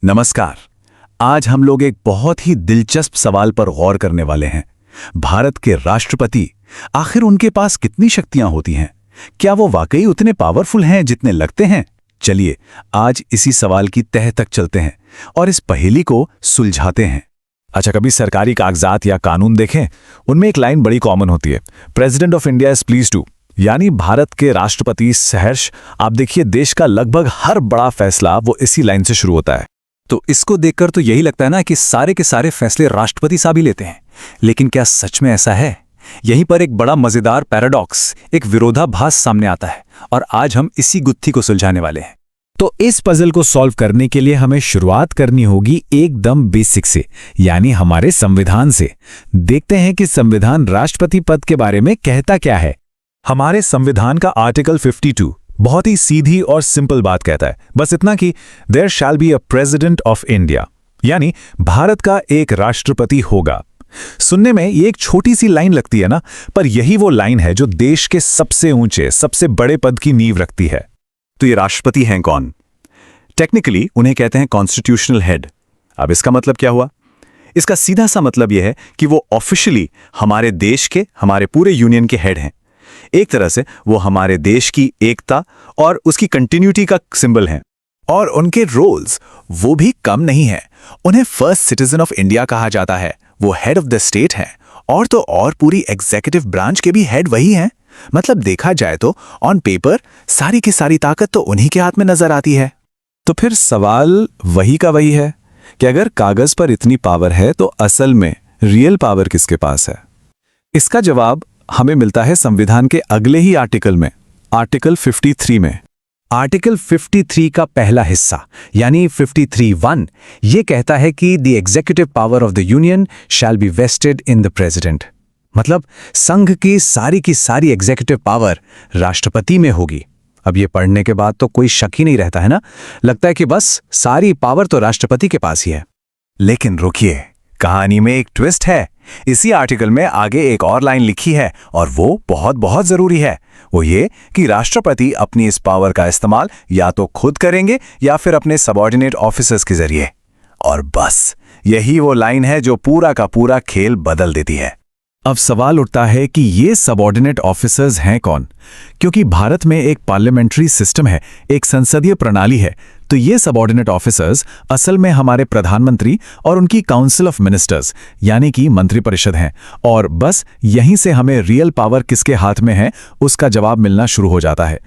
नमस्कार। आज हम लोग एक बहुत ही दिलचस्प सवाल पर गौर करने वाले हैं। भारत के राष्ट्रपति, आखिर उनके पास कितनी शक्तियां होती हैं? क्या वो वाकई उतने पावरफुल हैं जितने लगते हैं? चलिए आज इसी सवाल की तह तक चलते हैं और इस पहेली को सुलझाते हैं। अच्छा, कभी सरकारी कागजात या कानून देखें, उनमें एक लाइन बड़ी कॉमन होती है, president of India is pleased to, यानी भारत के राष्ट्रपति सहर्ष। आप देखिए, देश का लगभग हर बड़ा फैसला वो इसी लाइन से शुरू होता है। तो इसको देखकर तो यही लगता है ना कि सारे के सारे फैसले राष्ट्रपति साहब ही लेते हैं। लेकिन क्या सच में ऐसा है? यहीं पर एक बड़ा मजेदार पैराडॉक्स, एक विरोधाभास सामने आता है और आज हम इसी गुत्थी को सुलझाने वाले हैं। तो इस पजल को सॉल्व करने के लिए हमें शुरुआत करनी होगी एकदम बेसिक से, यानी हमारे संविधान से। देखते हैं कि संविधान राष्ट्रपति पद के बारे में कहता क्या है। हमारे संविधान का आर्टिकल 52 बहुत ही सीधी और सिंपल बात कहता है, बस इतना कि there shall be a president of India, यानी भारत का एक राष्ट्रपति होगा। सुनने में ये एक छोटी सी लाइन लगती है ना, पर यही वो लाइन है जो देश के सबसे ऊंचे, सबसे बड़े पद की नींव रखती है। तो ये राष्ट्रपति हैं कौन? टेक्निकली उन्हें कहते हैं कॉन्स्टिट्यूशनल हेड। अब इसका मतलब क्या हुआ? इसका सीधा सा मतलब यह है कि वो ऑफिशियली हमारे देश के, हमारे पूरे यूनियन के हेड हैं। एक तरह से वो हमारे देश की एकता और उसकी कंटिन्यूटी का सिंबल हैं। और उनके रोल्स वो भी कम नहीं है। उन्हें फर्स्ट सिटीजन ऑफ इंडिया कहा जाता है। वो हेड ऑफ द स्टेट हैं और तो और पूरी एग्जीक्यूटिव ब्रांच के भी हेड वही हैं। मतलब देखा जाए तो ऑन पेपर सारी की सारी ताकत तो उन्हीं के हाथ में नजर आती है। तो फिर सवाल वही का वही है कि अगर कागज पर इतनी पावर है तो असल में रियल पावर किसके पास है? इसका जवाब हमें मिलता है संविधान के अगले ही आर्टिकल में, आर्टिकल 53 में। आर्टिकल 53 का पहला हिस्सा यानी 53(1) ये कहता है कि the executive power of the union shall be vested in the president. मतलब संघ की सारी एग्जीक्यूटिव पावर राष्ट्रपति में होगी। अब ये पढ़ने के बाद तो कोई शक ही नहीं रहता है ना, लगता है कि बस सारी पावर तो राष्ट्रपति के पास ही है। लेकिन रुकिए, कहानी में एक ट्विस्ट है। इसी आर्टिकल में आगे एक और लाइन लिखी है और वो बहुत बहुत जरूरी है। वो ये कि राष्ट्रपति अपनी इस पावर का इस्तेमाल या तो खुद करेंगे या फिर अपने सबऑर्डिनेट ऑफिसर्स के जरिए। और बस यही वो लाइन है जो पूरा का पूरा खेल बदल देती है। अब सवाल उठता है कि ये सबऑर्डिनेट ऑफिसर्स हैं कौन? क्योंकि भारत में एक पार्लियामेंट्री सिस्टम है, एक संसदीय प्रणाली है, तो ये सबऑर्डिनेट ऑफिसर्स असल में हमारे प्रधानमंत्री और उनकी काउंसिल ऑफ मिनिस्टर्स यानी कि मंत्रिपरिषद हैं। और बस यहीं से हमें रियल पावर किसके हाथ में है उसका जवाब मिलना शुरू हो जाता है।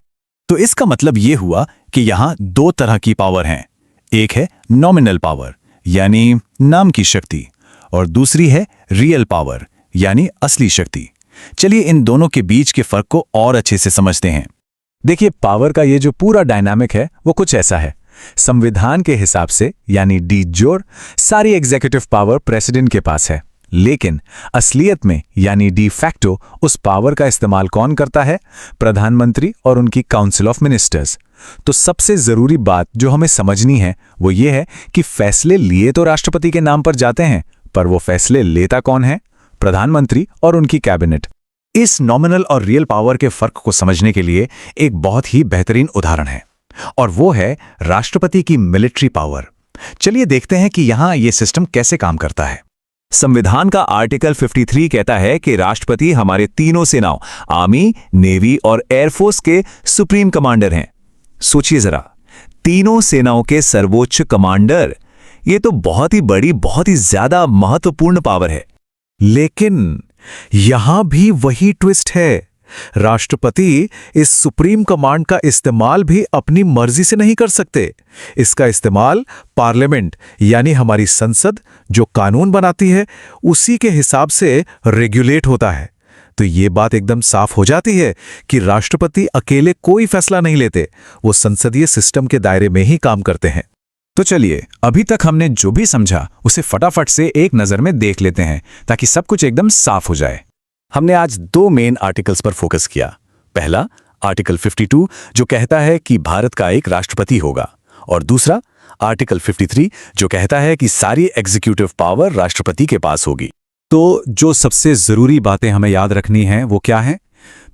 तो इसका मतलब ये हुआ कि यहाँ दो तरह की पावर हैं। एक है नॉमिनल पावर यानी नाम की शक्ति, और दूसरी है रियल पावर यानी असली शक्ति। चलिए इन दोनों के बीच के फर्क को और अच्छे से समझते हैं। देखिए, पावर का ये जो पूरा डायनामिक है वो कुछ ऐसा है। संविधान के हिसाब से यानी डी जोर सारी एग्जीक्यूटिव पावर प्रेसिडेंट के पास है, लेकिन असलियत में यानी डी फैक्टो उस पावर का इस्तेमाल कौन करता है? प्रधानमंत्री और उनकी काउंसिल ऑफ मिनिस्टर्स। तो सबसे जरूरी बात जो हमें समझनी है वो ये है कि फैसले लिए तो राष्ट्रपति के नाम पर जाते हैं, पर वो फैसले लेता कौन है? प्रधानमंत्री और उनकी कैबिनेट। इस नॉमिनल और रियल पावर के फर्क को समझने के लिए एक बहुत ही बेहतरीन उदाहरण है, और वो है राष्ट्रपति की मिलिट्री पावर। चलिए देखते हैं कि यहां यह सिस्टम कैसे काम करता है। संविधान का आर्टिकल 53 कहता है कि राष्ट्रपति हमारे तीनों सेनाओं आर्मी, नेवी और एयरफोर्स के सुप्रीम कमांडर हैं। सोचिए जरा, तीनों सेनाओं के सर्वोच्च कमांडर, ये तो बहुत ही बड़ी, बहुत ही ज्यादा महत्वपूर्ण पावर है। लेकिन यहां भी वही ट्विस्ट है। राष्ट्रपति इस सुप्रीम कमांड का इस्तेमाल भी अपनी मर्जी से नहीं कर सकते। इसका इस्तेमाल पार्लियामेंट यानी हमारी संसद जो कानून बनाती है उसी के हिसाब से रेगुलेट होता है। तो ये बात एकदम साफ हो जाती है कि राष्ट्रपति अकेले कोई फैसला नहीं लेते, वो संसदीय सिस्टम के दायरे में ही काम करते हैं। तो चलिए अभी तक हमने जो भी समझा उसे फटाफट से एक नजर में देख लेते हैं ताकि सब कुछ एकदम साफ हो जाए। हमने आज दो मेन आर्टिकल्स पर फोकस किया। पहला आर्टिकल 52 जो कहता है कि भारत का एक राष्ट्रपति होगा, और दूसरा आर्टिकल 53 जो कहता है कि सारी एग्जीक्यूटिव पावर राष्ट्रपति के पास होगी। तो जो सबसे जरूरी बातें हमें याद रखनी हैं वो क्या हैं?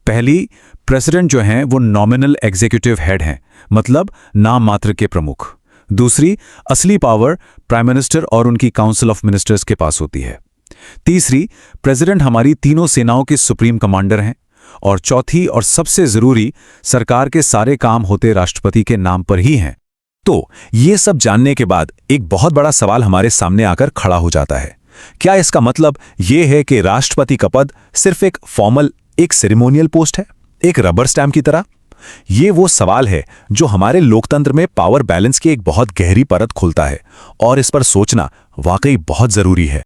पहली, प्रेसिडेंट जो हैं वो नॉमिनल एग्जीक्यूटिव हेड हैं, मतलब नाम मात्र के प्रमुख। दूसरी, असली पावर प्राइम मिनिस्टर और उनकी काउंसिल ऑफ मिनिस्टर्स के पास होती है। तीसरी, प्रेसिडेंट हमारी तीनों सेनाओं के सुप्रीम कमांडर हैं। और चौथी और सबसे जरूरी, सरकार के सारे काम होते राष्ट्रपति के नाम पर ही हैं। तो ये सब जानने के बाद एक बहुत बड़ा सवाल हमारे सामने आकर खड़ा हो जाता है। क्या इसका मतलब ये है कि राष्ट्रपति का पद सिर्फ एक फॉर्मल, एक सेरेमोनियल पोस्ट है, एक रबर स्टैम्प की तरह? ये वो सवाल है जो हमारे लोकतंत्र में पावर बैलेंस की एक बहुत गहरी परत खोलता है, और इस पर सोचना वाकई बहुत जरूरी है।